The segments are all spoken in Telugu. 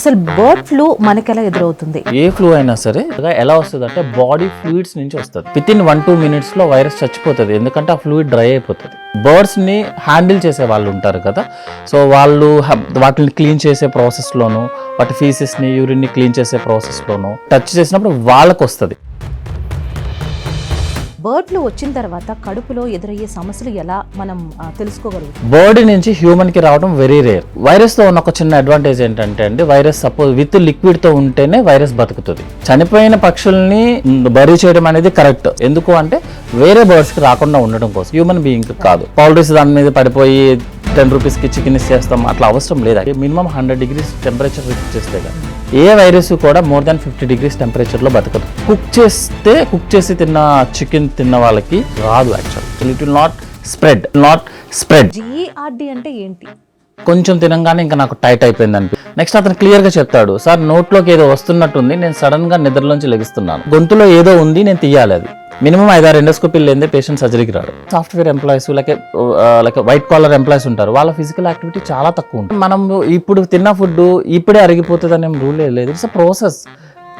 అసలు బర్డ్ ఫ్లూ మనకి ఎలా ఎదురవుతుంది? ఏ ఫ్లూ అయినా సరే ఎలా వస్తుంది అంటే బాడీ ఫ్లూయిడ్స్ నుంచి వస్తుంది. విత్ ఇన్ 1-2 minutes లో వైరస్ చచ్చిపోతుంది, ఎందుకంటే ఆ ఫ్లూయిడ్ డ్రై అయిపోతుంది. బర్డ్స్ ని హ్యాండిల్ చేసే వాళ్ళు ఉంటారు కదా, సో వాళ్ళు వాటిని క్లీన్ చేసే ప్రాసెస్ లోను, వాటి ఫీసెస్ ని యూరిన్ ని క్లీన్ చేసే ప్రాసెస్ లోను టచ్ చేసినప్పుడు వాళ్ళకు వస్తుంది. బర్డ్ ఫ్లూ వచ్చిన తర్వాత కడుపులో ఎదురయ్యే సమస్యలు ఎలా మనం తెలుసుకోగలుగుతాం? బర్డ్ నుంచి హ్యూమన్ కి రావడం వెరీ రేర్. వైరస్ తో ఉన్న ఒక చిన్న అడ్వాంటేజ్ ఏంటంటే అండి, వైరస్ సపోజ్ విత్ లిక్విడ్ తో ఉంటేనే వైరస్ బతుకుతుంది. చనిపోయిన పక్షుల్ని బరీ చేయడం అనేది కరెక్ట్. ఎందుకు అంటే వేరే బర్డ్స్ కి రాకుండా ఉండడం కోసం, హ్యూమన్ బీయింగ్ కాదు. పౌల్ట్రీస్ దాని మీద పడిపోయి 10 రూపీస్కి చికెన్ చేస్తాం, అట్లా అవసరం లేదా. మినిమం 100 degrees టెంపరేచర్ రీచ్ చేస్తే కానీ ఏ వైరస్ కూడా మోర్ దాన్ 50 degrees టెంపరేచర్లో బతకదు. కుక్ చేసి తిన్న చికెన్ తిన్న వాళ్ళకి రాదు actual. It will not spread. GERD అంటే ఏంటి? కొంచెం తినంగానే ఇంకా నాకు టైట్ అయిపోయింది అనిపి. నెక్స్ట్ అతను క్లియర్ గా చెప్తాడు, సార్ నోట్లోకి ఏదో వస్తున్నట్టుంది, నేను సడన్ గా నిద్రలోంచి లెగిస్తున్నాను, గొంతులో ఏదో ఉంది, నేను తీయాలి. అది మినిమం 5-6 ఎండోస్కోపీలు లేదే పేషెంట్ సర్జరీకి రాడు. Software employees like white collar employees ఉంటారు, వాళ్ళ ఫిజికల్ యాక్టివిటీ చాలా తక్కువ ఉంటుంది. మనం ఇప్పుడు తిన్న ఫుడ్ ఇప్పుడే అరిగిపోతుంది అనే రూల్ లేదు. It's a process.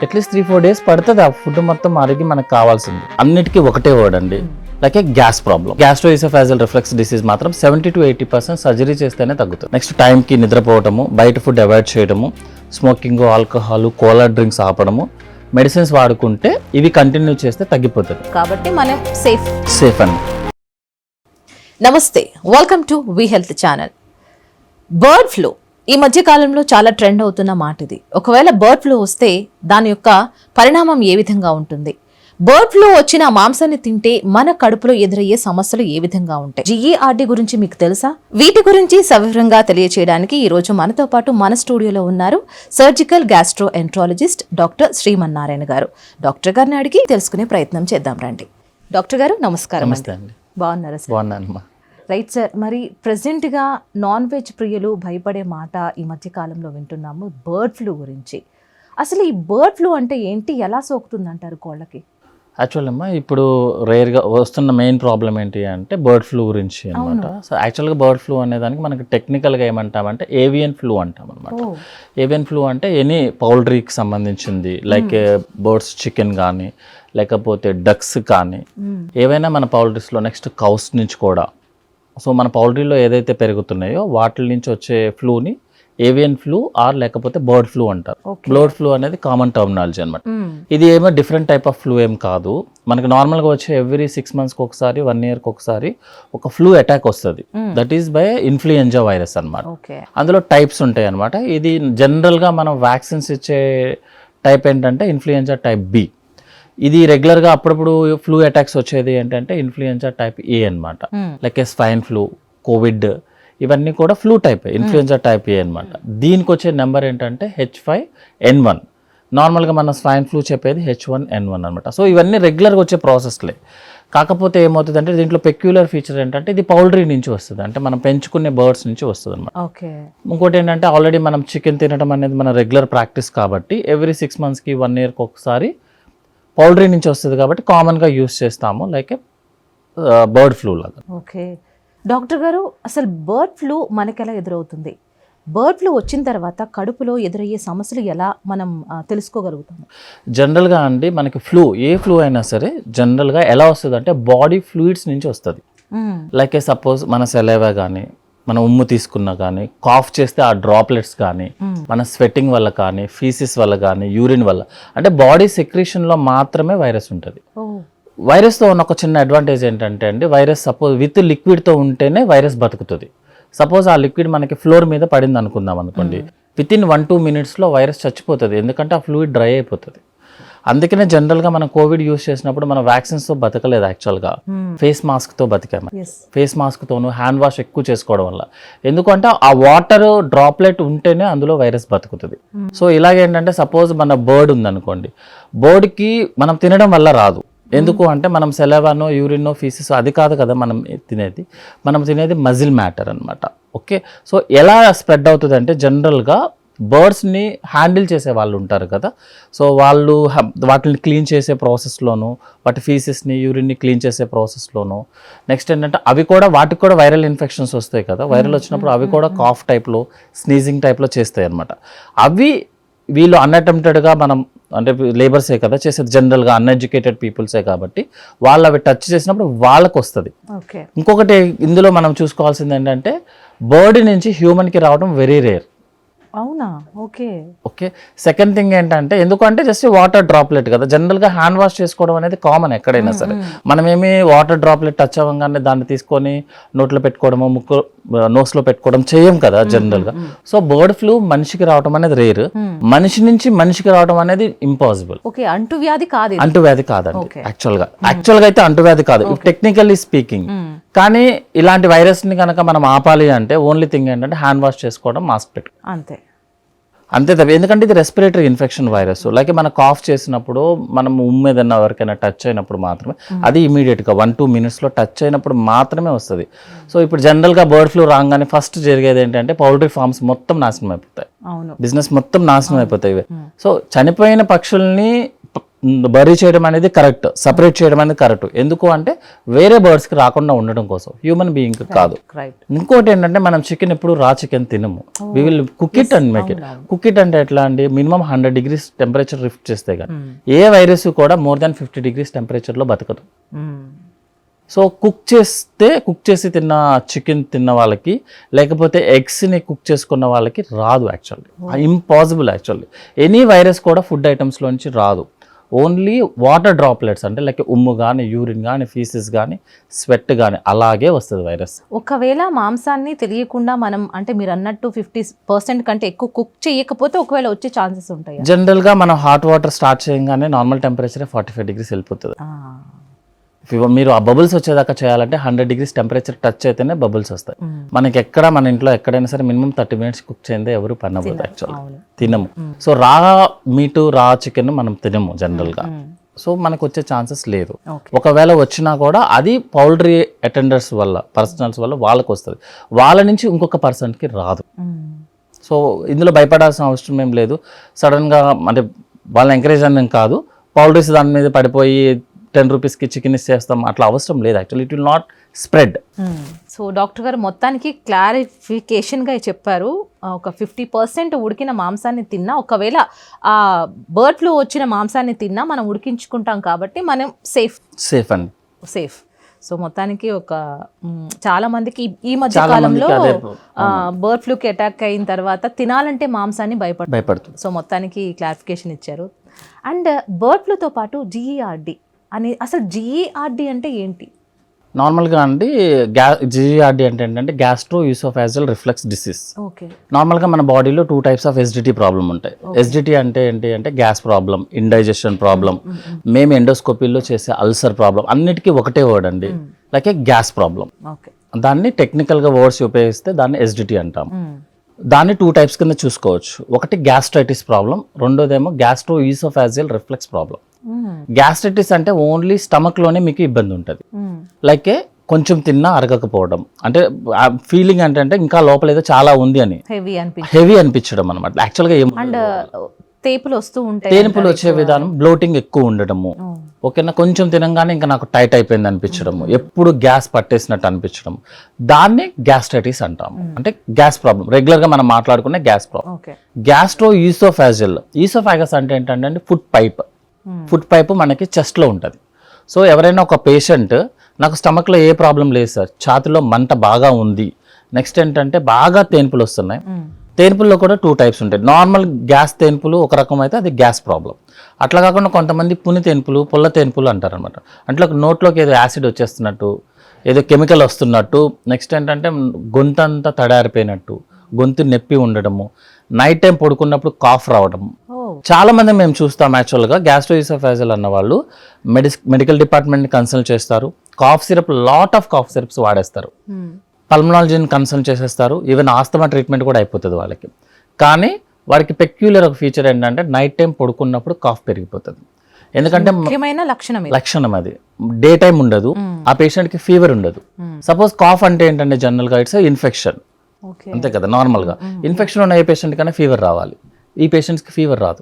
At least 3-4 days పడుతుంది ఆ ఫుడ్ మొత్తం అరిగి మనకు కావాల్సింది. అన్నిటికీ ఒకటే వర్డ్ అండి, like gas problem. Gastro-oesophageal reflux disease మాత్రం 70-80% సర్జరీ చేస్తేనే తగ్గుతుంది. నెక్స్ట్ టైంకి నిద్రపోవటము, బయట ఫుడ్ అవాయిడ్ చేయడము, స్మోకింగ్, ఆల్కహాల్, కోలా డ్రింక్స్ ఆపడము, మెడిసిన్స్ వాడుకుంటే ఇవి కంటిన్యూ చేస్తే తగ్గిపోతుంది. కాబట్టి మనం సేఫ్ అండి. నమస్తే, welcome to V health channel. Bird flu ఈ మధ్య కాలంలో చాలా ట్రెండ్ అవుతున్న మాట ఇది. ఒకవేళ బర్డ్ ఫ్లూ వస్తే దాని యొక్క పరిణామం ఏ విధంగా ఉంటుంది? బర్డ్ ఫ్లూ వచ్చిన మాంసాన్ని తింటే మన కడుపులో ఎదురయ్యే సమస్యలు ఏ విధంగా ఉంటాయి? GERD గురించి మీకు తెలుసా? వీటి గురించి సవివరంగా తెలియచేయడానికి ఈ రోజు మనతో పాటు మన స్టూడియోలో ఉన్నారు surgical gastro enterologist doctor Srimannarayana గారు. డాక్టర్ గారిని అడిగి తెలుసుకునే ప్రయత్నం చేద్దాం రండి. డాక్టర్ గారు నమస్కారం. బాగున్నారా సార్? బాగున్నాను. రైట్ సార్, మరి ప్రెసెంట్ గా నాన్ వెజ్ ప్రియులు భయపడే మాట ఈ మధ్య కాలంలో వింటున్నాము, బర్డ్ ఫ్లూ గురించి. అసలు ఈ బర్డ్ ఫ్లూ అంటే ఏంటి, ఎలా సోకుతుంది అంటారు కోళ్ళకి? యాక్చువల్ అమ్మా, ఇప్పుడు రేర్గా వస్తున్న మెయిన్ ప్రాబ్లం ఏంటి అంటే బర్డ్ ఫ్లూ గురించి అనమాట. సో యాక్చువల్గా బర్డ్ ఫ్లూ అనేదానికి మనకి టెక్నికల్గా ఏమంటామంటే ఏవియన్ ఫ్లూ అంటాం అనమాట. ఏవియన్ ఫ్లూ అంటే ఎనీ పౌల్ట్రీకి సంబంధించింది, లైక్ బర్డ్స్, చికెన్ కానీ లేకపోతే డక్స్ కానీ ఏవైనా మన పౌల్ట్రీస్లో, నెక్స్ట్ కౌస్ నుంచి కూడా. సో మన పౌల్ట్రీలో ఏదైతే పెరుగుతున్నాయో వాటి నుంచి వచ్చే ఫ్లూని ఏవియన్ ఫ్లూ ఆర్ లేకపోతే బర్డ్ ఫ్లూ అంటారు. బర్డ్ ఫ్లూ అనేది కామన్ టర్మినాలజీ అనమాట. ఇది ఏమో డిఫరెంట్ టైప్ ఆఫ్ ఫ్లూ ఏం కాదు. మనకి నార్మల్గా వచ్చే ఎవ్రీ 6 monthsకి ఒకసారి, 1 yearకి ఒకసారి ఒక ఫ్లూ అటాక్ వస్తుంది. That is by influenza virus అనమాట. అందులో టైప్స్ ఉంటాయి అనమాట. ఇది జనరల్గా మనం వ్యాక్సిన్స్ ఇచ్చే టైప్ ఏంటంటే ఇన్ఫ్లుయెంజా టైప్ B. ఇది రెగ్యులర్గా అప్పుడప్పుడు ఫ్లూ అటాక్స్ వచ్చేది ఏంటంటే ఇన్ఫ్లుయెంజా టైప్ A అనమాట. లైక్ స్వైన్ ఫ్లూ, కోవిడ్, ఇవన్నీ కూడా flu type, influenza type A అనమాట. దీనికి వచ్చే నెంబర్ ఏంటంటే H5N1. నార్మల్గా మన స్వైన్ ఫ్లూ చెప్పేది H1N1 అనమాట. సో ఇవన్నీ రెగ్యులర్గా వచ్చే ప్రాసెస్లే. కాకపోతే ఏమవుతుంది అంటే దీంట్లో పెక్యులర్ ఫీచర్ ఏంటంటే ఇది పౌల్ట్రీ నుంచి వస్తుంది, అంటే మనం పెంచుకునే బర్డ్స్ నుంచి వస్తుంది అనమాట. ఇంకోటి ఏంటంటే ఆల్రెడీ మనం చికెన్ తినడం అనేది మన రెగ్యులర్ ప్రాక్టీస్ కాబట్టి ఎవ్రీ 6 monthsకి, 1 yearకి ఒకసారి పౌల్ట్రీ నుంచి వస్తుంది కాబట్టి కామన్గా యూస్ చేస్తాము, లైక్ బర్డ్ ఫ్లూ లాగా. ఓకే డాక్టర్ గారు, అసలు బర్డ్ ఫ్లూ మనకి ఎలా ఎదురవుతుంది? బర్డ్ ఫ్లూ వచ్చిన తర్వాత కడుపులో ఎదురయ్యే సమస్యలు ఎలా మనం తెలుసుకోగలుగుతాము? జనరల్గా అండి మనకి ఏ ఫ్లూ అయినా సరే జనరల్గా ఎలా వస్తుంది అంటే బాడీ ఫ్లూయిడ్స్ నుంచి వస్తుంది. లైక్ సపోజ్ మన సెలైవా కానీ, మన ఉమ్ము తీసుకున్నా కానీ, కాఫ్ చేస్తే ఆ డ్రాప్లెట్స్ కానీ, మన స్వెట్టింగ్ వల్ల కానీ, ఫీసిస్ వల్ల కానీ, యూరిన్ వల్ల, అంటే బాడీ సెక్రీషన్లో మాత్రమే వైరస్ ఉంటుంది. వైరస్తో ఉన్న ఒక చిన్న అడ్వాంటేజ్ ఏంటంటే అండి, వైరస్ సపోజ్ విత్ లిక్విడ్తో ఉంటేనే వైరస్ బతుకుతుంది. సపోజ్ ఆ లిక్విడ్ మనకి ఫ్లోర్ మీద పడింది అనుకుందాం అనుకోండి, విత్ ఇన్ 1-2 minutesలో వైరస్ చచ్చిపోతుంది, ఎందుకంటే ఆ ఫ్లూయిడ్ డ్రై అయిపోతుంది. అందుకనే జనరల్గా మనం కోవిడ్ యూస్ చేసినప్పుడు మనం వ్యాక్సిన్స్తో బతకలేదు, యాక్చువల్గా ఫేస్ మాస్క్తో బతికాము. ఫేస్ మాస్క్తోను హ్యాండ్ వాష్ ఎక్కువ చేసుకోవడం వల్ల, ఎందుకంటే ఆ వాటర్ డ్రాప్లెట్ ఉంటేనే అందులో వైరస్ బతుకుతుంది. సో ఇలాగేంటంటే సపోజ్ మన బర్డ్ ఉందనుకోండి, బర్డ్కి మనం తినడం వల్ల రాదు. ఎందుకు అంటే మనం సెలవానో, యూరినో, ఫీసిస్ అది కాదు కదా మనం తినేది మజిల్ మ్యాటర్ అనమాట. ఓకే, సో ఎలా స్ప్రెడ్ అవుతుంది అంటే జనరల్గా బర్డ్స్ని హ్యాండిల్ చేసే వాళ్ళు ఉంటారు కదా, సో వాళ్ళు వాటిని క్లీన్ చేసే ప్రాసెస్లోను, వాటి ఫీసెస్ని, యూరిన్ని క్లీన్ చేసే ప్రాసెస్లోను, నెక్స్ట్ ఏంటంటే వాటికి కూడా వైరల్ ఇన్ఫెక్షన్స్ వస్తాయి కదా, వైరల్ వచ్చినప్పుడు అవి కూడా కాఫ్ టైప్లో, స్నీజింగ్ టైప్లో చేస్తాయి అనమాట. అవి వీళ్ళు అన్అటెంప్టెడ్గా మనం అంటే లేబర్సే కదా చేసేది, జనరల్గా అన్ఎడ్యుకేటెడ్ పీపుల్సే కాబట్టి వాళ్ళు అవి టచ్ చేసినప్పుడు వాళ్ళకు వస్తుంది. ఓకే. ఇంకొకటి ఇందులో మనం చూసుకోవాల్సింది ఏంటంటే బర్డ్ నుంచి హ్యూమన్కి రావడం వెరీ రేర్. అవునా? ఓకే. ఓకే. సెకండ్ థింగ్ ఏంటంటే, ఎందుకంటే జస్ట్ వాటర్ డ్రాప్లెట్ కదా, జనరల్గా హ్యాండ్ వాష్ చేసుకోవడం అనేది కామన్ ఎక్కడైనా సరే. మనమేమి వాటర్ డ్రాప్లెట్ టచ్ అవ్వగానే దాన్ని తీసుకొని నోట్లో పెట్టుకోవడము, ముక్కు నోస్లో పెట్టుకోవడం చేయం కదా జనరల్గా. సో బర్డ్ ఫ్లూ మనిషికి రావడం అనేది రేర్, మనిషి నుంచి మనిషికి రావడం అనేది ఇంపాసిబుల్. ఓకే. అంటువ్యాధి కాదు ఇది. అంటువ్యాధి కాదండి యాక్చువల్గా అయితే అంటువ్యాధి కాదు టెక్నికల్లీ స్పీకింగ్. కానీ ఇలాంటి వైరస్ని కనుక మనం ఆపాలి అంటే ఓన్లీ థింగ్ ఏంటంటే హ్యాండ్ వాష్ చేసుకోవడం, మాస్క్ పెట్టు, అంతే తప్ప. ఎందుకంటే ఇది రెస్పిరేటరీ ఇన్ఫెక్షన్ వైరస్. లైక్ మన కాఫ్ చేసినప్పుడు మనం ఏదైనా ఎవరికైనా టచ్ అయినప్పుడు మాత్రమే, అది ఇమీడియట్గా 1-2 మినిట్స్లో టచ్ అయినప్పుడు మాత్రమే వస్తుంది. సో ఇప్పుడు జనరల్గా బర్డ్ ఫ్లూ రాగానే ఫస్ట్ జరిగేది ఏంటంటే పౌల్ట్రీ ఫార్మ్స్ మొత్తం నాశనం అయిపోతాయి, బిజినెస్ మొత్తం నాశనం అయిపోతాయి. సో చనిపోయిన పక్షుల్ని బరీ చేయడం అనేది కరెక్ట్, సపరేట్ చేయడం అనేది కరెక్ట్. ఎందుకు అంటే వేరే బర్డ్స్కి రాకుండా ఉండడం కోసం, హ్యూమన్ బీయింగ్ కాదు. ఇంకోటి ఏంటంటే మనం చికెన్ ఎప్పుడు రా చికెన్ తినము, we will cook it and make it. Cook it అంటే ఎట్లా అండి, మినిమం 100 degrees టెంపరేచర్ లిఫ్ట్ చేస్తే కానీ ఏ వైరస్ కూడా మోర్ దాన్ 50 degrees టెంపరేచర్లో బతకదు. సో కుక్ చేసి తిన్న చికెన్ తిన్న వాళ్ళకి, లేకపోతే ఎగ్స్ని కుక్ చేసుకున్న వాళ్ళకి రాదు actually, impossible actually. Any virus కూడా ఫుడ్ ఐటమ్స్లోంచి రాదు. ఓన్లీ వాటర్ డ్రాప్లెట్స్ అంటే లైక్ ఉమ్ము కానీ, యూరిన్ కానీ, ఫీసెస్ కానీ, స్వెట్ కానీ అలాగే వస్తుంది వైరస్. ఒకవేళ మాంసాన్ని తెలియకుండా మనం అంటే మీరు అన్నట్టు 50% కంటే ఎక్కువ కుక్ చేయకపోతే ఒకవేళ వచ్చే ఛాన్సెస్ ఉంటాయి. జనరల్గా మనం హాట్ వాటర్ స్టార్ట్ చేయగానే నార్మల్ టెంపరేచర్ 45 degrees వెళ్ళిపోతుంది. మీరు ఆ బబుల్స్ వచ్చేదాకా చేయాలంటే 100 degrees టెంపరేచర్ టచ్ అయితేనే బబుల్స్ వస్తాయి. మనకి మన ఇంట్లో ఎక్కడైనా సరే మినిమం 30 minutes కుక్ చేయందే ఎవరు పని అవ్వదు యాక్చువల్గా, తినము. సో రా మీటు, రా చికెన్ మనం తినము జనరల్గా. సో మనకు వచ్చే ఛాన్సెస్ లేదు. ఒకవేళ వచ్చినా కూడా అది పౌల్ట్రీ అటెండర్స్ వల్ల, పర్సనల్స్ వల్ల వాళ్ళకి వస్తుంది, వాళ్ళ నుంచి ఇంకొక పర్సన్కి రాదు. సో ఇందులో భయపడాల్సిన అవసరం ఏం లేదు. సడన్గా అంటే వాళ్ళని ఎంకరేజ్ అనేది కాదు, పౌల్ట్రీస్ దాని మీద పడిపోయి 10 rupeesకి చికెన్ ఇచ్చేస్తాం అట్లా అవసరం లేదు actually, it will not spread. So doctor గారు మొత్తానికి క్లారిఫికేషన్గా చెప్పారు. ఒక 50% ఉడికిన మాంసాన్ని తిన్నా, ఒకవేళ ఆ బర్డ్ ఫ్లూ వచ్చిన మాంసాన్ని తిన్నా మనం ఉడికించుకుంటాం కాబట్టి మనం సేఫ్ అండి, సేఫ్. సో మొత్తానికి చాలా మందికి ఈ మధ్య కాలంలో బర్డ్ ఫ్లూకి అటాక్ అయిన తర్వాత తినాలంటే మాంసాన్ని భయపడుతుంది. సో మొత్తానికి క్లారిఫికేషన్ ఇచ్చారు. అండ్ బర్డ్ ఫ్లూతో పాటు GERD అని, అసలు GERD అంటే ఏంటి? నార్మల్గా అండి GERD అంటే ఏంటంటే గ్యాస్ట్రో యూసోఫాజియల్ రిఫ్లెక్స్ డిసీజ్. నార్మల్గా మన బాడీలో 2 types ఆఫ్ ఎస్డిటీ ప్రాబ్లం ఉంటాయి. ఎస్డిటీ అంటే ఏంటి అంటే గ్యాస్ ప్రాబ్లం, ఇండైజెషన్ ప్రాబ్లం, మేము ఎండోస్కోపీలో చేసే అల్సర్ ప్రాబ్లం, అన్నిటికీ ఒకటే వర్డ్ అండి, లైక్ గ్యాస్ ప్రాబ్లం. దాన్ని టెక్నికల్గా వర్డ్స్ ఉపయోగిస్తే దాన్ని ఎస్డిటీ అంటాం. దాన్ని 2 types కింద చూసుకోవచ్చు. ఒకటి గ్యాస్ట్రైటిస్ ప్రాబ్లం, రెండోదేమో gastro oesophageal reflux problem. Gastritis అంటే ఓన్లీ స్టమక్ లోనే మీకు ఇబ్బంది ఉంటుంది, లైక్ కొంచెం తిన్నా అరగకపోవడం, అంటే ఫీలింగ్ అంటే ఇంకా లోపల ఏదో చాలా ఉంది అని హెవీ అనిపించడం అనమాట. యాక్చువల్గా తేనుపులు వచ్చే విధానం, బ్లోటింగ్ ఎక్కువ ఉండడము, ఓకేనా, కొంచెం తినంగానే ఇంకా నాకు టైట్ అయిపోయింది అనిపించడము, ఎప్పుడు గ్యాస్ పట్టేసినట్టు అనిపించడం, దాన్ని గ్యాస్ట్రైటిస్ అంటాము. అంటే గ్యాస్ ప్రాబ్లం, రెగ్యులర్ గా మనం మాట్లాడుకునే gas problem. Gastro oesophageal, oesophagus అంటే ఏంటంటే ఫుడ్ పైప్ మనకి చెస్ట్లో ఉంటుంది. సో ఎవరైనా ఒక పేషెంట్ నాకు స్టమక్లో ఏ ప్రాబ్లం లేదు సార్, ఛాతిలో మంట బాగా ఉంది, నెక్స్ట్ ఏంటంటే బాగా తేన్పులు వస్తున్నాయి. తేన్పుల్లో కూడా 2 types ఉంటాయి. నార్మల్ గ్యాస్ తేన్పులు ఒక రకం అయితే అది గ్యాస్ ప్రాబ్లం. అట్లా కాకుండా కొంతమంది పుని తేన్పులు, పుల్ల తేన్పులు అంటారనమాట. అంటే నోట్లోకి ఏదో యాసిడ్ వచ్చేస్తున్నట్టు, ఏదో కెమికల్ వస్తున్నట్టు, నెక్స్ట్ ఏంటంటే గొంతంతా తడారిపోయినట్టు, గొంతు నొప్పి ఉండడము, నైట్ టైం పడుకున్నప్పుడు కాఫ్ రావడము. చాలా మంది మేము చూస్తాం యాక్చువల్గా గ్యాస్ట్రోఈసోఫాజియల్ అన్న వాళ్ళు మెడికల్ డిపార్ట్మెంట్ని కన్సల్ట్ చేస్తారు, cough syrup, lot of cough syrups వాడేస్తారు, పల్మనాలజీని కన్సల్ట్ చేసేస్తారు, ఈవెన్ ఆస్తమా ట్రీట్మెంట్ కూడా అయిపోతుంది వాళ్ళకి. కానీ వాడికి పెక్యులర్ ఒక ఫీచర్ ఏంటంటే నైట్ టైం పడుకున్నప్పుడు కాఫ్ పెరిగిపోతుంది. ఎందుకంటే లక్షణం అది డే టైం ఉండదు, ఆ పేషెంట్కి ఫీవర్ ఉండదు. సపోజ్ కాఫ్ అంటే ఏంటంటే జనరల్గా ఇట్స్ ఇన్ఫెక్షన్, అంతే కదా. నార్మల్గా ఇన్ఫెక్షన్ ఉన్న ఏ పేషెంట్ కన్నా ఫీవర్ రావాలి, ఈ పేషెంట్స్కి ఫీవర్ రాదు.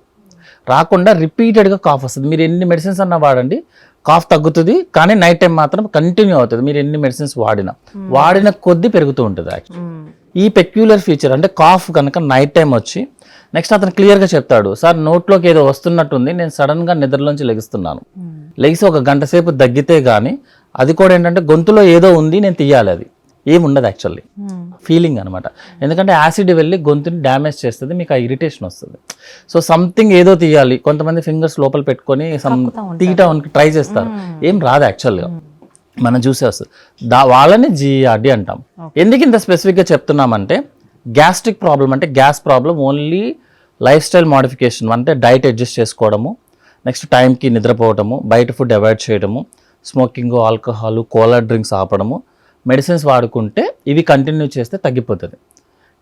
రాకుండా రిపీటెడ్గా కాఫ్ వస్తుంది. మీరు ఎన్ని మెడిసిన్స్ అన్నా వాడండి, కాఫ్ తగ్గుతుంది, కానీ నైట్ టైం మాత్రం కంటిన్యూ అవుతుంది. మీరు ఎన్ని మెడిసిన్స్ వాడిన కొద్దీ పెరుగుతూ ఉంటుంది యాక్చువల్లీ. ఈ పెక్యులర్ ఫీచర్ అంటే కాఫ్ కనుక నైట్ టైం వచ్చి నెక్స్ట్ అతను క్లియర్గా చెప్తాడు, సార్ నోట్లోకి ఏదో వస్తున్నట్టుంది, నేను సడన్గా నిద్రలోంచి లెగుస్తున్నాను, లెగిసి ఒక గంట సేపు దగ్గితే కానీ అది కూడా ఏంటంటే గొంతులో ఏదో ఉంది, నేను తీయాలి, అది ఏముండదు యాక్చువల్లీ, ఫీలింగ్ అనమాట. ఎందుకంటే యాసిడ్ వెళ్ళి గొంతుని డ్యామేజ్ చేస్తుంది, మీకు ఆ ఇరిటేషన్ వస్తుంది. సో సంథింగ్ ఏదో తీయాలి, కొంతమంది ఫింగర్స్ లోపల పెట్టుకొని తీయటానికి ట్రై చేస్తారు, ఏం రాదు యాక్చువల్గా, మనం చూసే వస్తుంది. వాళ్ళని జిఆర్డి అంటాం. ఎందుకు ఇంత స్పెసిఫిక్గా చెప్తున్నామంటే గ్యాస్ట్రిక్ ప్రాబ్లం అంటే gas problem only lifestyle modification, అంటే డైట్ అడ్జస్ట్ చేసుకోవడము, నెక్స్ట్ టైంకి నిద్రపోవడము, బయట ఫుడ్ అవాయిడ్ చేయడము, స్మోకింగ్, ఆల్కహాల్, కోలా డ్రింక్స్ ఆపడము, మెడిసిన్స్ వాడుకుంటే ఇవి కంటిన్యూ చేస్తే తగ్గిపోతుంది.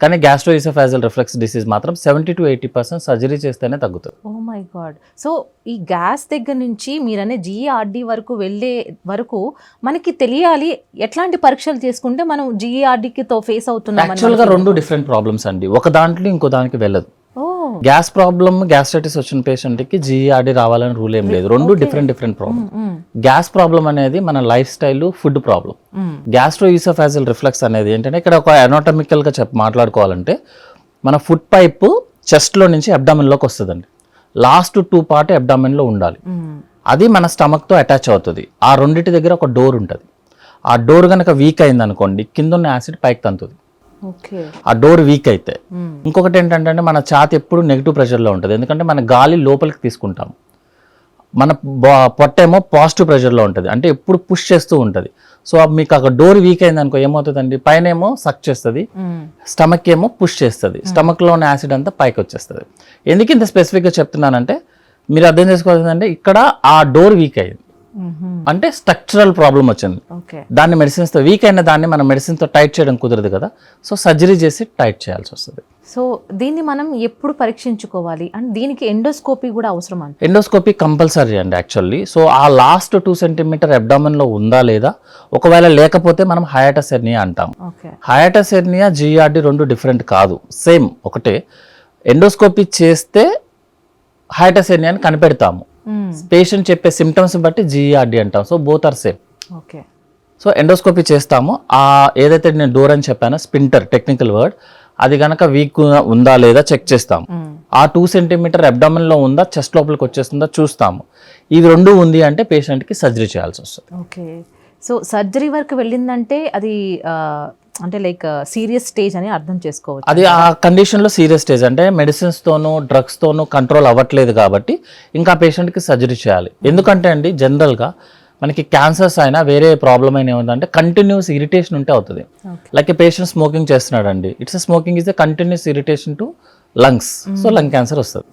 కానీ గ్యాస్ట్రోఇసోఫేజియల్ రిఫ్లక్స్ డిసీజ్ మాత్రం 70 to 80% సర్జరీ చేస్తేనే తగ్గుతుంది. Oh my God. సో ఈ గ్యాస్ దగ్గర నుంచి మీరనే జిఆర్డి వరకు వెళ్ళే వరకు మనకి తెలియాలి ఎట్లాంటి పరీక్షలు చేసుకుంటే మనం జిఆర్డికి తో ఫేస్ అవుతున్నాం. యాక్చువల్గా రెండు డిఫరెంట్ ప్రాబ్లమ్స్ అండి, ఒక దాంట్లో ఇంకో దానికి వెళ్ళదు. గ్యాస్ ప్రాబ్లమ్, గ్యాస్ట్రైటిస్ వచ్చిన పేషెంట్కి జిఆర్డి రావాలని రూల్ ఏం లేదు, రెండు డిఫరెంట్ ప్రాబ్లమ్. గ్యాస్ ప్రాబ్లం అనేది మన lifestyle, food problem. Gastro-oesophageal reflux అనేది ఏంటంటే ఇక్కడ ఒక అనాటమికల్గా మాట్లాడుకోవాలంటే మన ఫుడ్ పైప్ చెస్ట్లో నుంచి అబ్డామిన్లోకి వస్తుందండి, లాస్ట్ 2 పార్ట్ అబ్డామిన్లో ఉండాలి, అది మన స్టమక్తో అటాచ్ అవుతుంది. ఆ రెండింటి దగ్గర ఒక డోర్ ఉంటుంది, ఆ డోర్ కనుక వీక్ అయింది అనుకోండి కింద ఉన్న యాసిడ్ పైకి తంతుంది, ఆ డోర్ వీక్ అయితే. ఇంకొకటి ఏంటంటే మన ఛాతి ఎప్పుడు నెగిటివ్ ప్రెషర్లో ఉంటుంది, ఎందుకంటే మన గాలి లోపలికి తీసుకుంటాం, మన పొట్టేమో పాజిటివ్ ప్రెషర్లో ఉంటుంది, అంటే ఎప్పుడు పుష్ చేస్తూ ఉంటుంది. సో మీకు అక్కడ డోర్ వీక్ అయింది అనుకో ఏమవుతుందండి, పైన ఏమో సక్ చేస్తుంది, స్టమక్ ఏమో పుష్ చేస్తుంది, స్టమక్లో ఉన్న యాసిడ్ అంతా పైకి వచ్చేస్తుంది. ఎందుకు ఇంత స్పెసిఫిక్గా చెప్తున్నానంటే మీరు అర్థం చేసుకోవాల్సిందంటే ఇక్కడ ఆ డోర్ వీక్ అయింది అంటే స్ట్రక్చరల్ ప్రాబ్లం వచ్చింది, దాన్ని మెడిసిన్స్తో వీక్ అయిన దాన్ని మనం మెడిసిన్తో టైట్ చేయడం కుదరదు కదా, సో సర్జరీ చేసి టైట్ చేయాల్సి వస్తుంది. సో దీన్ని మనం ఎప్పుడు పరీక్షించుకోవాలి అండ్ దీనికి ఎండోస్కోపీ కూడా అవసరం అండి? ఎండోస్కోపీ కంపల్సరీ అండి యాక్చువల్లీ. సో ఆ లాస్ట్ 2 సెంటీమీటర్ అబ్డామిన్లో ఉందా లేదా, ఒకవేళ లేకపోతే మనం హయాటస్ హెర్నియా అంటాం. హయాటస్ హెర్నియా, జిఆర్డి రెండు డిఫరెంట్ కాదు, సేమ్ ఒకటే. ఎండోస్కోపీ చేస్తే హయాటస్ హెర్నియా అని కనిపెడతాము, పేషెంట్ చెప్పే సిమ్టమ్స్ బట్టి జిఆర్డి అంటాం. So both are same. So endoscopy చేస్తాము, ఆ ఏదైతే నేను డోర్ అని చెప్పానో స్పింటర్ టెక్నికల్ వర్డ్, అది కనుక వీక్ ఉందా లేదా చెక్ చేస్తాము. ఆ 2 సెంటీమీటర్ అబ్డామిన్లో ఉందా, చెస్ట్ లోపలికి వచ్చేస్తుందా చూస్తాము. ఇవి రెండు ఉంది అంటే పేషెంట్కి సర్జరీ చేయాల్సి వస్తుంది. ఓకే. సో సర్జరీ వరకు వెళ్ళిందంటే అది అంటే లైక్ సీరియస్ స్టేజ్ అని అర్థం చేసుకోవచ్చు. అది ఆ కండిషన్లో సీరియస్ స్టేజ్, అంటే మెడిసిన్స్తోనూ డ్రగ్స్తోనూ కంట్రోల్ అవ్వట్లేదు కాబట్టి ఇంకా పేషెంట్కి సర్జరీ చేయాలి. ఎందుకంటే అండి జనరల్గా మనకి క్యాన్సర్స్ అయినా వేరే ప్రాబ్లం అయినా ఏముందంటే కంటిన్యూస్ ఇరిటేషన్ ఉంటే అవుతుంది. లైక్ ఏ పేషెంట్ స్మోకింగ్ చేస్తున్నాడు అండి, it's smoking is a continuous irritation to lungs, so lung cancer వస్తుంది,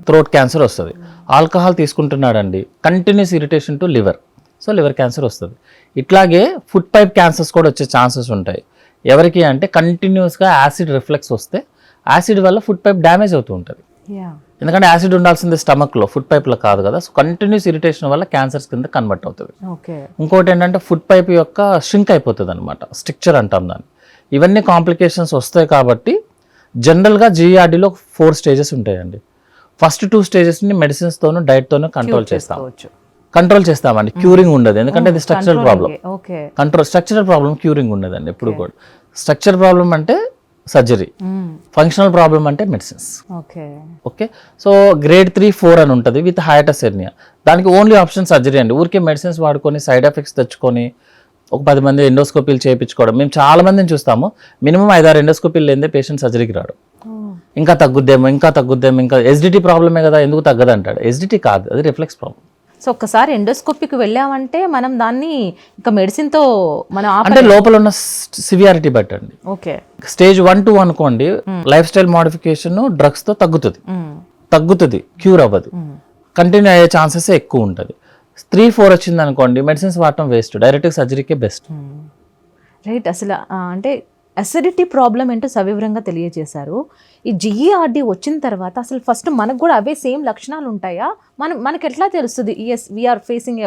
థ్రోట్ క్యాన్సర్ వస్తుంది. ఆల్కహాల్ తీసుకుంటున్నాడు అండి, continuous irritation to liver, so liver cancer వస్తుంది. ఇట్లాగే ఫుడ్ పైప్ క్యాన్సర్స్ కూడా వచ్చే ఛాన్సెస్ ఉంటాయి. ఎవరికి అంటే కంటిన్యూస్గా యాసిడ్ రిఫ్లెక్స్ వస్తే యాసిడ్ వల్ల ఫుడ్ పైప్ డ్యామేజ్ అవుతూ ఉంటుంది, ఎందుకంటే యాసిడ్ ఉండాల్సింది స్టమక్లో, ఫుడ్ పైప్లో కాదు కదా. సో కంటిన్యూస్ ఇరిటేషన్ వల్ల క్యాన్సర్స్ కింద కన్వర్ట్ అవుతుంది. ఇంకోటి ఏంటంటే ఫుడ్ పైప్ యొక్క షింక్ అయిపోతుంది అనమాట, స్ట్రక్చర్ అంటాం దాన్ని. ఇవన్నీ కాంప్లికేషన్స్ వస్తాయి కాబట్టి జనరల్గా జిఆర్డీలో 4 స్టేజెస్ ఉంటాయండి. ఫస్ట్ 2 స్టేజెస్ని మెడిసిన్స్తోనూ డైట్తోనూ కంట్రోల్ చేస్తామండి, క్యూరింగ్ ఉండదు, ఎందుకంటే ఇది structural problem. Structural problem curing ఉండదండి ఎప్పుడు కూడా. స్ట్రక్చరల్ ప్రాబ్లం అంటే సర్జరీ, ఫంక్షనల్ ప్రాబ్లం అంటే మెడిసిన్స్. ఓకే. సో గ్రేడ్ 3, 4 అని ఉంటుంది విత్ హయాటస్ హెర్నియా. దానికి ఓన్లీ ఆప్షన్ సర్జరీ అండి. ఊరికే మెడిసిన్స్ వాడుకొని సైడ్ ఎఫెక్ట్స్ తెచ్చుకొని ఒక 10 మంది ఎండోస్కోపీలు చేయించుకోవడం మేము చాలా మందిని చూస్తాము. మినిమం 5-6 ఎండోస్కోపీలు లేదే పేషెంట్ సర్జరీకి రాడు. ఇంకా తగ్గుద్దేమో, ఇంకా ఎస్డిటీ ప్రాబ్లమే కదా ఎందుకు తగ్గదు అంటాడు. ఎస్డిటీ కాదు, అది రిఫ్లెక్స్ ప్రాబ్లం. సో ఒక్కసారి ఎండోస్కోపీకి వెళ్ళామంటే మనం దాన్ని ఇంకా మెడిసిన్తో మనం అంటే లోపల ఉన్న సివియారిటీ బట్టి అండి. ఓకే. స్టేజ్ 1, 2 అనుకోండి, లైఫ్ స్టైల్ మోడిఫికేషన్ డ్రగ్స్తో తగ్గుతుంది, క్యూర్ అవ్వదు, కంటిన్యూ అయ్యే ఛాన్సెస్ ఎక్కువ ఉంటుంది. 3, 4 వచ్చింది అనుకోండి, మెడిసిన్స్ వాడటం వేస్ట్, డైరెక్ట్గా సర్జరీకే బెస్ట్. రైట్. అసలు అంటే అసిడిటీ ప్రాబ్లం ఏంటో సవివరంగా తెలియజేశారు. ఈ జిఆర్డి వచ్చిన తర్వాత అసలు ఫస్ట్ మనకు కూడా అవే సేమ్ లక్షణాలు ఉంటాయా, మనకి ఎట్లా తెలుస్తుంది as we're facing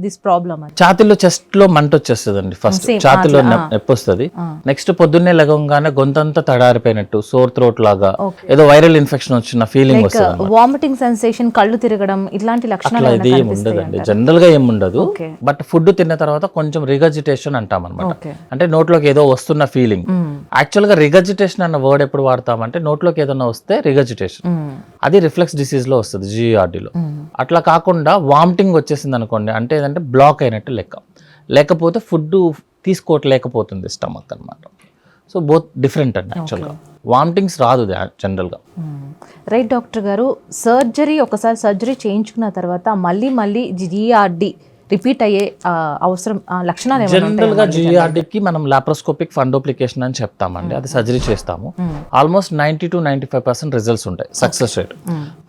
this problem అని? ఛాతీలో చెస్ట్ లో మంట వచ్చేస్తుందండి. ఫస్ట్ ఛాతీలో నొప్పి వస్తుంది. నెక్స్ట్ పొద్దున్నే లగంగానే గొంతంతా తడారిపోయినట్టు, సోర్ థ్రోట్ లాగా, ఏదో వైరల్ ఇన్ఫెక్షన్ వచ్చిన ఫీలింగ్ వస్తుంది. వామిటింగ్ సెన్సేషన్, కళ్ళు తిరగడం, ఇలాంటి లక్షణాలు ఇది ఏమి ఉండదండి, జనరల్ గా ఏమి ఉండదు. బట్ ఫుడ్ తిన్న తర్వాత కొంచెం రిగజిటేషన్ అంటాం అనమాట. అంటే నోట్లోకి ఏదో వస్తున్న ఫీలింగ్. యాక్చువల్ గా రిగజిటేషన్ అన్న వర్డ్ ఎప్పుడు వాడతామంటే నోట్లోకి ఏదైనా వస్తే రిగజిటేషన్, అది రిఫ్లెక్స్ డిసీజ్ లో వస్తుంది, జిఆర్డీలో. అట్లా కాకుండా వామిటింగ్ వచ్చేసింది అనుకోండి, అంటే ఏదంటే బ్లాక్ అయినట్టు లెక్క, లేకపోతే ఫుడ్ తీసుకోవట్లేకపోతుంది స్టమక్ అనమాట. సో బోత్ డిఫరెంట్ అండి. యాక్చువల్గా వామిటింగ్స్ రాదు జనరల్గా. రైట్ డాక్టర్ గారు, ఒకసారి సర్జరీ చేయించుకున్న తర్వాత మళ్ళీ జిఆర్డి రిపీట్ అయ్యే అవసరం లక్షణాలు జనరల్ గా జిఆర్డీకి మనం లాప్రోస్కోపిక్ ఫండోప్లికేషన్ అని చెప్తామండి. అది సర్జరీ చేస్తాము. ఆల్మోస్ట్ 90 to 95% రిజల్ట్స్ ఉంటాయి, సక్సెస్ రేట్.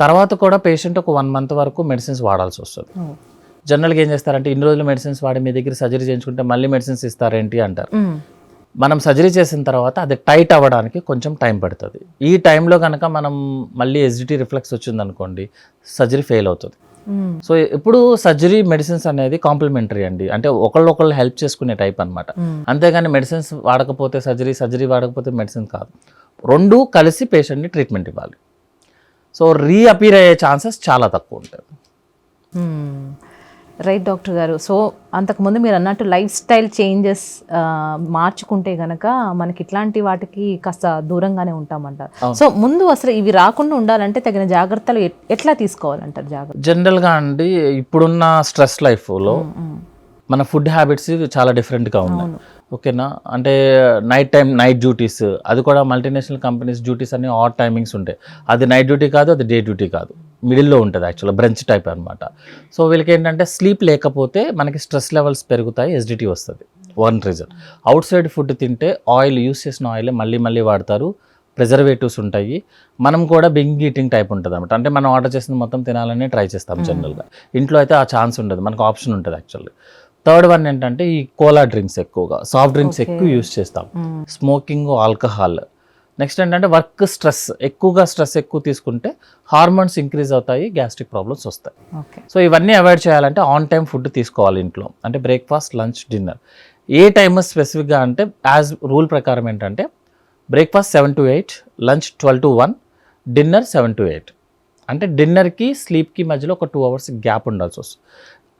తర్వాత కూడా పేషెంట్ ఒక 1 month వరకు మెడిసిన్స్ వాడాల్సి వస్తుంది. జనరల్గా ఏం చేస్తారంటే ఇన్ని రోజులు మెడిసిన్స్ వాడి మీ దగ్గర సర్జరీ చేయించుకుంటే మళ్ళీ మెడిసిన్స్ ఇస్తారేంటి అంటారు. మనం సర్జరీ చేసిన తర్వాత అది టైట్ అవ్వడానికి కొంచెం టైం పడుతుంది. ఈ టైంలో కనుక మనం మళ్ళీ ఎస్డిటి రిఫ్లెక్స్ వచ్చింది అనుకోండి, సర్జరీ ఫెయిల్ అవుతుంది. సో ఇప్పుడు సర్జరీ మెడిసిన్స్ అనేది కాంప్లిమెంటరీ అండి, అంటే ఒకళ్ళు హెల్ప్ చేసుకునే టైప్ అనమాట. అంతేగాని మెడిసిన్స్ వాడకపోతే సర్జరీ వాడకపోతే మెడిసిన్ కాదు. రెండు కలిసి పేషెంట్ని ట్రీట్మెంట్ ఇవ్వాలి. సో రీఅపీర్ అయ్యే ఛాన్సెస్ చాలా తక్కువ ఉంటాయి. రైట్ డాక్టర్ గారు, సో అంతకుముందు మీరు అన్నట్టు లైఫ్ స్టైల్ చేంజెస్ మార్చుకుంటే గనక మనకి ఇట్లాంటి వాటికి కాస్త దూరంగానే ఉంటామంటారు. సో ముందు అసలు ఇవి రాకుండా ఉండాలంటే తగిన జాగ్రత్తలు ఎట్లా తీసుకోవాలంటారు? జనరల్గా అండి ఇప్పుడున్న స్ట్రెస్ లైఫ్లో మన ఫుడ్ హ్యాబిట్స్ చాలా డిఫరెంట్గా ఉన్నాయి. ఓకేనా, అంటే నైట్ డ్యూటీస్, అది కూడా మల్టీనేషనల్ కంపెనీస్ డ్యూటీస్ అన్ని ఆడ్ టైమింగ్స్ ఉంటాయి. అది నైట్ డ్యూటీ కాదు, అది డే డ్యూటీ కాదు, మిడిల్లో ఉంటుంది. యాక్చువల్గా బ్రంచ్ టైప్ అనమాట. సో వీళ్ళకి ఏంటంటే స్లీప్ లేకపోతే మనకి స్ట్రెస్ లెవెల్స్ పెరుగుతాయి, ఎస్డిటీ వస్తుంది. One reason. Out side food తింటే ఆయిల్, యూస్ చేసిన ఆయిల్ మళ్ళీ వాడతారు, ప్రిజర్వేటివ్స్ ఉంటాయి. మనం కూడా బింగ్ ఈటింగ్ టైప్ ఉంటుంది అనమాట. అంటే మనం ఆర్డర్ చేసిన మొత్తం తినాలని ట్రై చేస్తాం జనరల్గా. ఇంట్లో అయితే ఆ ఛాన్స్ ఉండదు, మనకు ఆప్షన్ ఉంటుంది యాక్చువల్లీ. థర్డ్ వన్ ఏంటంటే ఈ కోలా డ్రింక్స్, ఎక్కువగా సాఫ్ట్ డ్రింక్స్ ఎక్కువ యూస్ చేస్తాం, స్మోకింగ్, ఆల్కహాల్. నెక్స్ట్ ఏంటంటే వర్క్ స్ట్రెస్ ఎక్కువ తీసుకుంటే హార్మోన్స్ ఇంక్రీజ్ అవుతాయి, గ్యాస్ట్రిక్ ప్రాబ్లమ్స్ వస్తాయి. సో ఇవన్నీ అవాయిడ్ చేయాలంటే ఆన్ టైం ఫుడ్ తీసుకోవాలి ఇంట్లో. అంటే బ్రేక్ఫాస్ట్, లంచ్, డిన్నర్ ఏ టైమ్ స్పెసిఫిక్గా అంటే యాజ్ రూల్ ప్రకారం ఏంటంటే breakfast 7 to 8, lunch 12 to 1, dinner 7 to 8. అంటే డిన్నర్కి స్లీప్కి మధ్యలో ఒక 2 hours గ్యాప్ ఉండాల్సి వస్తుంది.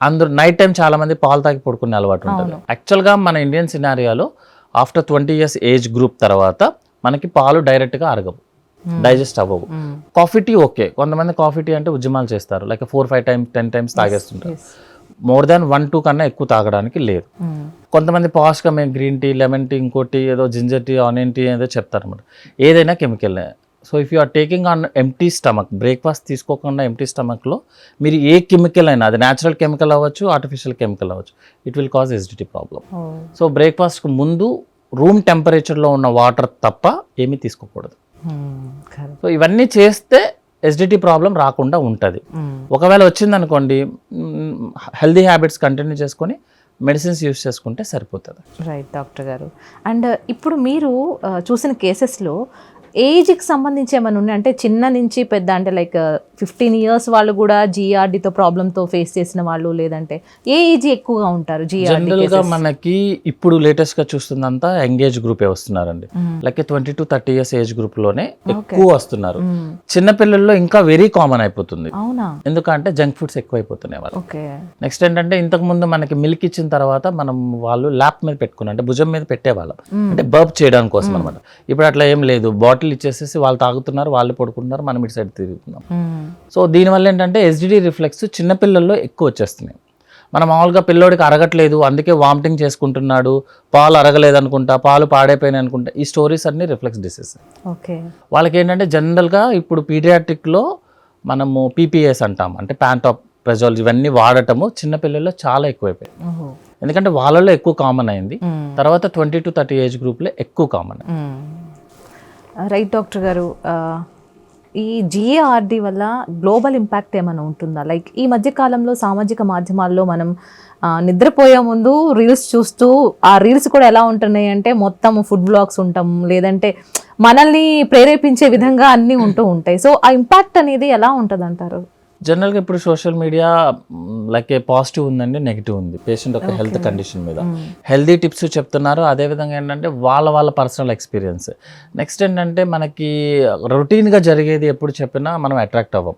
అందరూ నైట్ టైం చాలామంది పాలు తాగి పడుకునే అలవాటు ఉంటుంది. యాక్చువల్గా మన ఇండియన్ సినారియాలో ఆఫ్టర్ 20 years ఏజ్ గ్రూప్ తర్వాత మనకి పాలు డైరెక్ట్గా అరగవు, డైజెస్ట్ అవ్వవు. కాఫీ టీ ఓకే, కొంతమంది కాఫీ టీ అంటే ఉద్యమాలు చేస్తారు, లైక్ 4-5 times 10 times తాగేస్తుంటారు. మోర్ దాన్ 1-2 కన్నా ఎక్కువ తాగడానికి లేదు. కొంతమంది పాష్గా మేము గ్రీన్ టీ, లెమన్ టీ, ఇంకోటి ఏదో జింజర్ టీ, ఆనియన్ టీ ఏదో చెప్తారు అనమాట. ఏదైనా chemical. So if you are taking on empty stomach, breakfast తీసుకోకుండా ఎంప్టీ స్టమక్లో మీరు ఏ కెమికల్ అయినా, అది న్యాచురల్ కెమికల్ అవ్వచ్చు, ఆర్టిఫిషియల్ కెమికల్ అవ్వచ్చు, it will cause acidity problem. So బ్రేక్ఫాస్ట్కి ముందు రూమ్ టెంపరేచర్లో ఉన్న వాటర్ తప్ప ఏమీ తీసుకోకూడదు. సో ఇవన్నీ చేస్తే ఎసిడిటీ ప్రాబ్లం రాకుండా ఉంటుంది. ఒకవేళ వచ్చిందనుకోండి, హెల్దీ హ్యాబిట్స్ కంటిన్యూ చేసుకొని మెడిసిన్స్ యూస్ చేసుకుంటే సరిపోతుంది. రైట్ డాక్టర్ గారు, అండ్ ఇప్పుడు మీరు చూసిన కేసెస్లో ఏజ్కి సంబంధించి ఏమైనా ఉన్నాయి అంటే చిన్న నుంచి పెద్ద, అంటే లైక్ 15 years వాళ్ళు కూడా జిఆర్డీతో ప్రాబ్లంతో ఫేస్ చేసిన వాళ్ళు, లేదంటే ఏ ఏజ్ ఎక్కువగా ఉంటారు జనరల్గా? మనకి ఇప్పుడు లేటెస్ట్గా చూస్తుందంతా యంగేజ్ గ్రూపే వస్తున్నారండి, లైక్ 20 to 30 years ఏజ్ గ్రూప్లోనే ఎక్కువ వస్తున్నారు. చిన్నపిల్లల్లో ఇంకా వెరీ కామన్ అయిపోతుంది. ఎందుకంటే జంక్ ఫుడ్స్ ఎక్కువ అయిపోతున్నాయి వాళ్ళు. నెక్స్ట్ ఏంటంటే ఇంతకు ముందు మనకి మిల్క్ ఇచ్చిన తర్వాత మనం వాళ్ళు ల్యాప్ మీద పెట్టుకున్నారు, అంటే భుజం మీద పెట్టేవాళ్ళం, అంటే బర్ప్ చేయడానికి కోసం అనమాట. ఇప్పుడు అట్లా ఏం లేదు, బాటిల్ ఇచ్చేసేసి వాళ్ళు తాగుతున్నారు, వాళ్ళు పడుకుంటున్నారు, మనం ఇటు సైడ్ తిరుగుతున్నాం. సో దీనివల్ల ఏంటంటే ఎస్డిటి రిఫ్లెక్స్ చిన్నపిల్లల్లో ఎక్కువ వచ్చేస్తున్నాయి. మనం మామూలుగా పిల్లోడికి అరగట్లేదు అందుకే వామిటింగ్ చేసుకుంటున్నాడు, పాలు అరగలేదు అనుకుంటా, పాలు పాడైపోయినాయి అనుకుంటా, ఈ స్టోరీస్ అన్ని రిఫ్లెక్స్ డిసీజ్. వాళ్ళకి ఏంటంటే జనరల్గా ఇప్పుడు పీడియాట్రిక్లో మనము పీపీఎస్ అంటాం, అంటే ప్యాంటాప్రెజోల్, ఇవన్నీ వాడటము చిన్నపిల్లల్లో చాలా ఎక్కువైపోయాయి. ఎందుకంటే వాళ్ళలో ఎక్కువ కామన్ అయింది, తర్వాత 20 to 30 ఏజ్ గ్రూప్లో ఎక్కువ కామన్. రైట్ డాక్టర్ గారు, ఈ జిఏఆర్డి వల్ల గ్లోబల్ ఇంపాక్ట్ ఏమైనా ఉంటుందా? లైక్ ఈ మధ్య కాలంలో సామాజిక మాధ్యమాల్లో మనం నిద్రపోయే ముందు రీల్స్ చూస్తూ, ఆ రీల్స్ కూడా ఎలా ఉంటున్నాయి అంటే మొత్తం ఫుడ్ బ్లాగ్స్ ఉంటాం, లేదంటే మనల్ని ప్రేరేపించే విధంగా అన్నీ ఉంటూ ఉంటాయి. సో ఆ ఇంపాక్ట్ అనేది ఎలా ఉంటుంది అంటారు? జనరల్గా ఇప్పుడు సోషల్ మీడియా లైక్ ఏ పాజిటివ్ ఉందండి, నెగిటివ్ ఉంది పేషెంట్ యొక్క హెల్త్ కండిషన్ మీద. హెల్దీ టిప్స్ చెప్తున్నారు, అదేవిధంగా ఏంటంటే వాళ్ళ పర్సనల్ ఎక్స్పీరియన్స్. నెక్స్ట్ ఏంటంటే మనకి రొటీన్గా జరిగేది ఎప్పుడు చెప్పినా మనం అట్రాక్ట్ అవ్వం,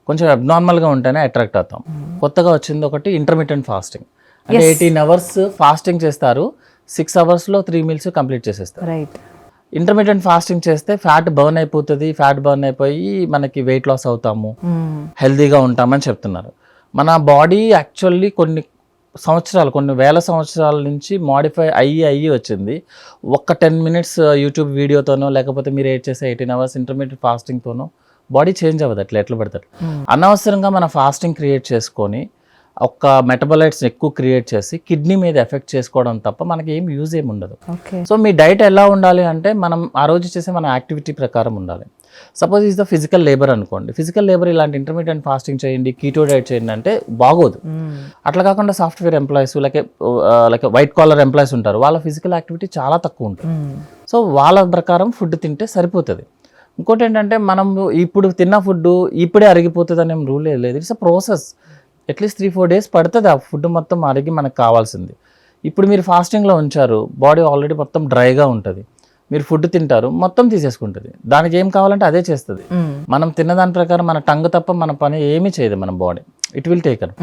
కొంచెం అబ్నార్మల్గా ఉంటేనే అట్రాక్ట్ అవుతాం. కొత్తగా వచ్చింది ఒకటి ఇంటర్మీడియట్ ఫాస్టింగ్, అంటే 18 hours ఫాస్టింగ్ చేస్తారు, 6 hours 3 meals కంప్లీట్ చేసేస్తారు. రైట్. ఇంటర్మీడియట్ ఫాస్టింగ్ చేస్తే ఫ్యాట్ బర్న్ అయిపోతుంది, ఫ్యాట్ బర్న్ అయిపోయి మనకి వెయిట్ లాస్ అవుతాము, హెల్తీగా ఉంటామని చెప్తున్నారు. మన బాడీ యాక్చువల్లీ కొన్ని సంవత్సరాలు, కొన్ని వేల సంవత్సరాల నుంచి మాడిఫై అయ్యి వచ్చింది. ఒక్క 10 minutes యూట్యూబ్ వీడియోతోనో లేకపోతే మీరు చేసే 18 hours ఇంటర్మీడియట్ ఫాస్టింగ్తోనో బాడీ చేంజ్ అవ్వదు ఎట్లా పడతారు. అనవసరంగా మన ఫాస్టింగ్ క్రియేట్ చేసుకొని ఒక మెటబలైట్స్ ఎక్కువ క్రియేట్ చేసి కిడ్నీ మీద ఎఫెక్ట్ చేసుకోవడం తప్ప మనకి ఏం యూజ్ ఏమి ఉండదు. సో మీ డైట్ ఎలా ఉండాలి అంటే మనం ఆ రోజు చేసే మన యాక్టివిటీ ప్రకారం ఉండాలి. Suppose is the physical labour అనుకోండి, ఫిజికల్ లేబర్ ఇలాంటి ఇంటర్మీడియట్ ఫాస్టింగ్ చేయండి, కీటో డైట్ చేయండి అంటే బాగోదు. అట్లా కాకుండా software employees like white collar employees ఉంటారు, వాళ్ళ ఫిజికల్ యాక్టివిటీ చాలా తక్కువ ఉంటుంది. సో వాళ్ళ ప్రకారం ఫుడ్ తింటే సరిపోతుంది. ఇంకోటి ఏంటంటే మనం ఇప్పుడు తిన్న ఫుడ్ ఇప్పుడే అరిగిపోతుంది అనే రూల్ లేదు, it's a process. At least 3-4 days పడుతుంది ఆ ఫుడ్ మొత్తం అరిగి మనకు కావాల్సింది. ఇప్పుడు మీరు ఫాస్టింగ్లో ఉంచారు, బాడీ ఆల్రెడీ మొత్తం డ్రైగా ఉంటుంది, మీరు ఫుడ్ తింటారు మొత్తం తీసేసుకుంటుంది, దానికి ఏం కావాలంటే అదే చేస్తుంది. మనం తిన్నదాని ప్రకారం మన టంగ్ తప్ప మన పని ఏమీ చేయదు మన body, it will take an.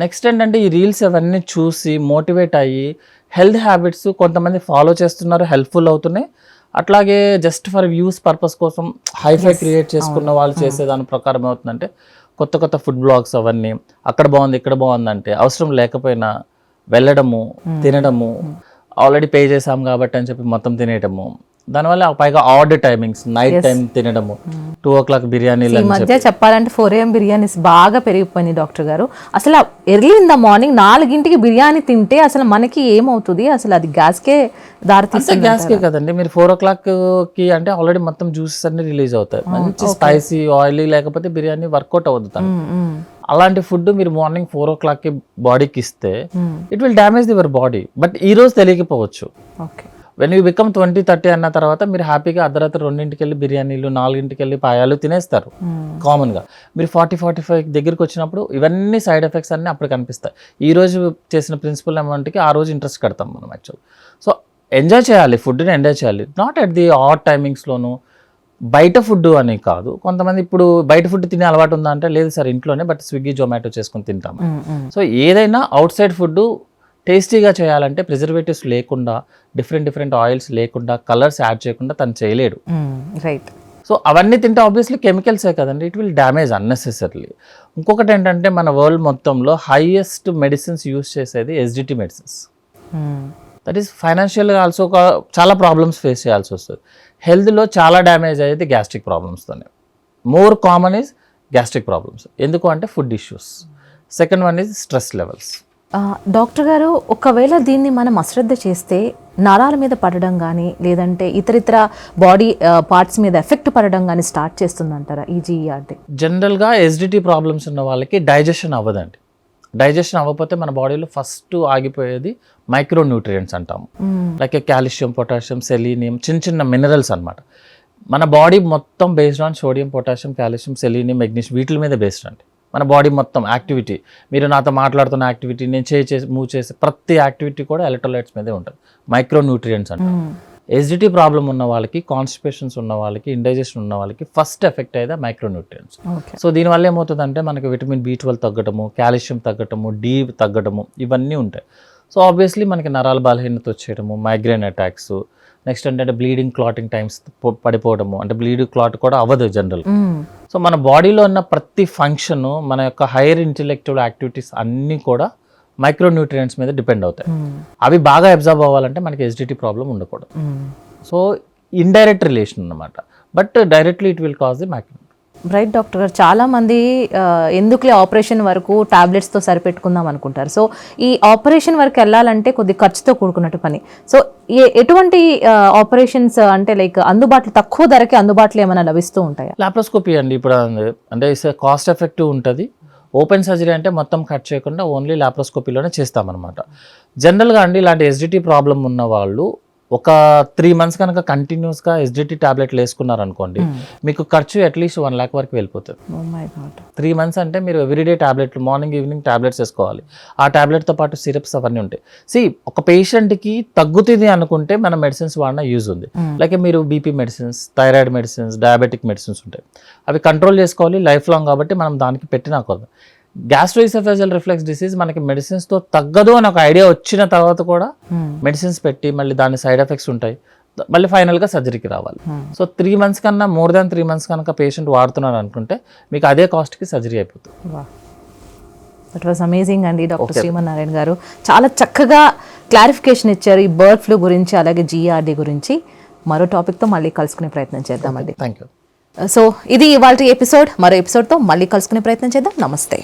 Next ఏంటంటే ఈ రీల్స్ అవన్నీ చూసి మోటివేట్ అయ్యి హెల్త్ హ్యాబిట్స్ కొంతమంది ఫాలో చేస్తున్నారు, హెల్ప్ఫుల్ అవుతున్నాయి. అట్లాగే జస్ట్ ఫర్ వ్యూస్ పర్పస్ కోసం హైఫై క్రియేట్ చేసుకున్న వాళ్ళు చేసే దాని ప్రకారం ఏమవుతుందంటే కొత్త ఫుడ్ బ్లాగ్స్ అవన్నీ అక్కడ బాగుంది ఇక్కడ బాగుంది అంటే అవసరం లేకపోయినా వెళ్ళడము, తినడము, ఆల్రెడీ పే చేసాం కాబట్టి అని చెప్పి మొత్తం తినేయటము, దానివల్ల పైగా ఆర్డ్ టైమింగ్స్, నైట్ టైం తినడము, 2 o'clock బిర్యానీలు. ఈ మధ్య చెప్పాలంటే 4 AM బిర్యానీస్ బాగా పెరిగిపోయినాయి డాక్టర్ గారు. అసలు early in the morning 4 biryani తింటే అసలు మనకి ఏమవుతుంది, అసలు అది గ్యాస్కే దారితీస్తుంది. గ్యాస్కే కదండి, మీరు 4 o'clockకి అంటే ఆల్రెడీ మొత్తం జ్యూసెస్ అన్ని రిలీజ్ అవుతాయి, మంచి స్పైసీ ఆయిలీ, లేకపోతే బిర్యానీ వర్కౌట్ అవుతుంది. అలాంటి ఫుడ్ మీరు మార్నింగ్ 4 o'clockకి బాడీకి ఇస్తే it will damage your body. But ఈ రోజు తెలియకపోవచ్చు, వెన్ యూ బికమ్ 20-30 అన్న తర్వాత మీరు హ్యాపీగా అర్ధరాత్రి 2ంటికి వెళ్ళి బిర్యానీలు, 4ంటికి వెళ్ళి పాయాలు తినేస్తారు కామన్గా. మీరు 40-45 దగ్గరికి వచ్చినప్పుడు ఇవన్నీ సైడ్ ఎఫెక్ట్స్ అన్నీ అప్పుడు కనిపిస్తాయి. ఈ రోజు చేసిన ప్రిన్సిపల్ అమౌంట్కి ఆ రోజు ఇంట్రెస్ట్ కడతాం మనం యాక్చువల్. సో ఎంజాయ్ చేయాలి, ఫుడ్ని ఎంజాయ్ చేయాలి, నాట్ ఎట్ ది ఆడ్ టైమింగ్స్లోను. బయట ఫుడ్ అని కాదు, కొంతమంది ఇప్పుడు బయట ఫుడ్ తినే అలవాటు ఉందా అంటే లేదు సార్ ఇంట్లోనే, బట్ స్విగ్గీ జొమాటో చేసుకొని తింటాము. సో ఏదైనా అవుట్ సైడ్ ఫుడ్ టేస్టీగా చేయాలంటే ప్రిజర్వేటివ్స్ లేకుండా, డిఫరెంట్ ఆయిల్స్ లేకుండా, కలర్స్ యాడ్ చేయకుండా తను చేయలేడు. రైట్. సో అవన్నీ తింటే ఆబ్వియస్లీ కెమికల్సే కదండి, ఇట్ విల్ డ్యామేజ్ అన్నెసెసరీలీ. ఇంకొకటి ఏంటంటే మన వరల్డ్ మొత్తంలో హైయెస్ట్ మెడిసిన్స్ యూస్ చేసేది ఎస్డిటి మెడిసిన్స్. దట్ ఈస్ ఫైనాన్షియల్గా ఆల్సో చాలా ప్రాబ్లమ్స్ ఫేస్ చేయాల్సి వస్తుంది. హెల్త్లో చాలా డ్యామేజ్ అయ్యేది గ్యాస్ట్రిక్ ప్రాబ్లమ్స్తోనే. More common is gastric problems. ఎందుకు అంటే food issues. Second one is stress levels. Doctor గారు, ఒకవేళ దీన్ని మనం అశ్రద్ధ చేస్తే నరాల మీద పడడం కానీ లేదంటే ఇతరితర బాడీ పార్ట్స్ మీద ఎఫెక్ట్ పడడం కానీ స్టార్ట్ చేస్తుందంటారా ఈ జీఈఆర్టీ? జనరల్గా ఎస్డిటి ప్రాబ్లమ్స్ ఉన్న వాళ్ళకి డైజెషన్ అవ్వదండి. డైజెషన్ అవ్వకపోతే మన బాడీలో ఫస్ట్ ఆగిపోయేది మైక్రో న్యూట్రియంట్స్ అంటాము, లైక్ కాల్షియం, పొటాషియం, సెలీనియం, చిన్న మినరల్స్ అనమాట. మన బాడీ మొత్తం based on sodium, potassium, calcium, selenium, magnesium, వీటి మీద బేస్డ్ అండి మన బాడీ మొత్తం యాక్టివిటీ. మీరు నాతో మాట్లాడుతున్న యాక్టివిటీ, నేను మూవ్ చేసే ప్రతి యాక్టివిటీ కూడా ఎలక్ట్రోలైట్స్ మీదే ఉంటుంది, మైక్రో న్యూట్రియంట్స్ అంటారు. ఎస్డిటి ప్రాబ్లం ఉన్న వాళ్ళకి, కాన్స్టిపేషన్స్ ఉన్న వాళ్ళకి, ఇండైజెషన్ ఉన్న వాళ్ళకి ఫస్ట్ ఎఫెక్ట్ అయ్యేది మైక్రో న్యూట్రియంట్స్. సో దీనివల్ల ఏమవుతుందంటే మనకి విటమిన్ B12 తగ్గటము, కాల్షియం తగ్గటము, D తగ్గటము, ఇవన్నీ ఉంటాయి. సో ఆబ్వియస్లీ మనకి నరాల బలహీనత వచ్చేయడము, మైగ్రేన్ అటాక్స్, నెక్స్ట్ ఏంటంటే బ్లీడింగ్ క్లాటింగ్ టైమ్స్ పడిపోవడము, అంటే బ్లీడింగ్ క్లాట్ కూడా అవ్వదు జనరల్. సో మన బాడీలో ఉన్న ప్రతి ఫంక్షన్, మన యొక్క హైయర్ ఇంటెలెక్చువల్ యాక్టివిటీస్ అన్నీ కూడా మైక్రో న్యూట్రియంట్స్ మీద డిపెండ్ అవుతాయి. అవి బాగా అబ్జర్వ్ అవ్వాలంటే మనకి ఎస్డిటి ప్రాబ్లం ఉండకూడదు. సో ఇండైరెక్ట్ రిలేషన్ అన్నమాట, but directly it will cause the micro. Right doctor గారు, చాలామంది ఎందుకులే ఆపరేషన్ వరకు టాబ్లెట్స్తో సరిపెట్టుకుందాం అనుకుంటారు. సో ఈ ఆపరేషన్ వరకు వెళ్ళాలంటే కొద్ది ఖర్చుతో కూడుకున్నట్టు పని. సో ఎటువంటి ఆపరేషన్స్ అంటే లైక్ అందుబాటులో, తక్కువ ధరకి అందుబాటులో ఏమైనా లభిస్తూ ఉంటాయా? లాప్రోస్కోపీ అండి ఇప్పుడు, అంటే కాస్ట్ ఎఫెక్టివ్ ఉంటుంది. ఓపెన్ సర్జరీ అంటే మొత్తం కట్ చేయకుండా ఓన్లీ లాప్రోస్కోపీలోనే చేస్తామన్నమాట. జనరల్గా అండి ఇలాంటి ఎస్డిటి ప్రాబ్లం ఉన్న వాళ్ళు ఒక 3 months కనుక కంటిన్యూస్గా ఎస్డిటి టాబ్లెట్లు వేసుకున్నారు అనుకోండి, మీకు ఖర్చు అట్లీస్ట్ 1 lakh వరకు వెళ్ళిపోతుంది. 3 months అంటే మీరు ఎవ్రీడే టాబ్లెట్లు మార్నింగ్ ఈవినింగ్ టాబ్లెట్స్ వేసుకోవాలి. ఆ టాబ్లెట్తో పాటు సిరప్స్ అవన్నీ ఉంటాయి. ఒక పేషెంట్కి తగ్గుతుంది అనుకుంటే మనం మెడిసిన్స్ వాడిన యూజ్ ఉంది. లైక్ మీరు BP medicines, thyroid medicines, diabetic medicines ఉంటాయి. అవి కంట్రోల్ చేసుకోవాలి లైఫ్ లాంగ్ కాబట్టి మనం దానికి పెట్టినా కొద్ది. గ్యాస్ట్రోఇసోఫేజియల్ రిఫ్లెక్స్ డిసీజ్ మనకి మెడిసిన్స్తో తగ్గదు అని ఒక ఐడియా వచ్చిన తర్వాత కూడా మెడిసిన్స్ పెట్టి మళ్ళీ దాని సైడ్ ఎఫెక్ట్స్ ఉంటాయి, మళ్ళీ ఫైనల్గా సర్జరీకి రావాలి. సో 3 months కన్నా మోర్ దాన్ 3 months కనుక పేషెంట్ వాడుతున్నారు అనుకుంటే మీకు అదే కాస్ట్కి సర్జరీ అయిపోతుంది. దట్ వాస్ అమేజింగ్ అండి డాక్టర్ శ్రీమన్నారాయణ గారు. చాలా చక్కగా క్లారిఫికేషన్ ఇచ్చారు ఈ బర్డ్ ఫ్లూ గురించి, అలాగే GERD గురించి. మరో టాపిక్తో మళ్ళీ కలుసుకునే ప్రయత్నం చేద్దామండి. Thank you. సో ఇది ఇవాళ ఎపిసోడ్. మరో ఎపిసోడ్తో మళ్ళీ కలుసుకునే ప్రయత్నం చేద్దాం. నమస్తే.